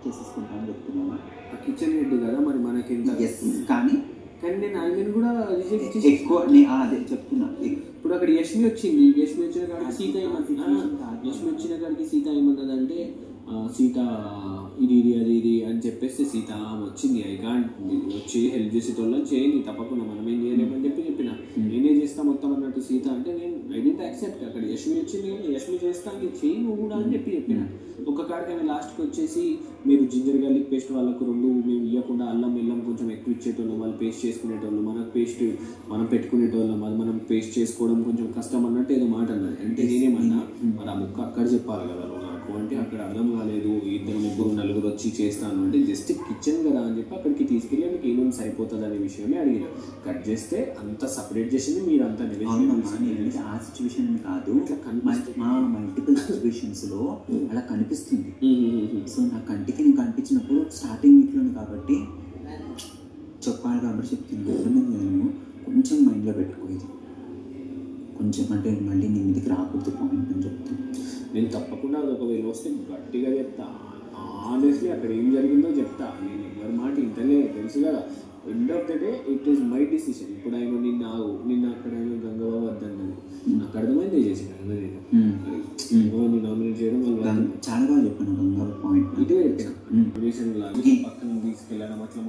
చేసేసుకుంటా అని చెప్తున్నాను. Kitchen head కదా మరి మనకి కానీ నేను ఆయన కూడా ఎక్కువ అదే చెప్తున్నా. ఇప్పుడు అక్కడ యష్మి వచ్చింది, యష్మి వచ్చిన కాడికి సీత యష్మి వచ్చిన కాడికి సీత ఏమన్నదంటే సీత ఇది అని చెప్పేస్తే సీత వచ్చింది ఐ కాంట్ వచ్చి హెల్ప్ చేసేటోళ్ళని చేయని తప్పకుండా మనం ఏం చేయలేమని చెప్పిన నేనే చేస్తా మొత్తం అన్నట్టు సీత అంటే నేను ఐ డెంట్ యాక్సెప్ట్. అక్కడ యష్మి వచ్చింది కానీ యష్మి చేస్తా అని చేయి నువ్వు కూడా అని చెప్పిన ఒక్క కాడికి ఆమె లాస్ట్కి వచ్చేసి మీరు జింజర్ గార్లిక్ పేస్ట్ వాళ్ళకు 2 మేము ఇవ్వకుండా అల్లం బెల్లం కొంచెం ఎక్కువ ఇచ్చేటోళ్ళం, వాళ్ళు పేస్ట్ చేసుకునేటోళ్ళు, మనకు పేస్ట్ మనం పెట్టుకునేటోళ్ళం, అది మనం పేస్ట్ చేసుకోవడం కొంచెం కష్టం అన్నట్టు ఏదో మాట అన్నది. అంటే నేనేమన్నా మరి ఆ ముక్క అక్కడ చెప్పాలి కదా నాకు, అంటే అక్కడ అర్థం కాలేదు 2, 3, 4 వచ్చి చేస్తాను అంటే జస్ట్ కిచెన్ కదా అని చెప్పి అక్కడికి తీసుకెళ్ళి మీకు ఏమేమి సరిపోతుంది అనే విషయమే అడిగిన. కట్ చేస్తే అంత సపరేట్ చేసింది మీరు అంతా ఆ సిచ్యువేషన్ కాదు, మా మల్టిపుల్ సిచ్యువేషన్స్లో అలా కనిపిస్తుంది. సో నా కంటికి నేను కనిపించినప్పుడు స్టార్టింగ్ వీక్లోని కాబట్టి చెప్పాలి కాబట్టి చెప్తున్నాను. నేను కొంచెం మైండ్లో పెట్టుకోలేదు, కొంచెం అంటే మళ్ళీ నీ మీదకి రాకూడదు పాయింట్ అని చెప్తాను. నేను తప్పకుండా అది ఒకవేళ వస్తే గట్టిగా చెప్తా, ఆనెస్ట్లీ అక్కడ ఏం జరిగిందో చెప్తా. నేను ఎవరి మాట ఇంతలే తెలుసు కదా. End of the day it is my decision. ఇప్పుడు ఆయన నిన్న అక్కడ ఆయన గంగబాబు వద్దన్నది నాకు అర్థమైందే చేసిన కదా నేను నామినేట్ చేయడం వల్ల చాలా బాగా చెప్పాను గంగబాబు పాయింట్. ఇదే చెప్పిన పక్కన తీసుకెళ్ళడం అట్లా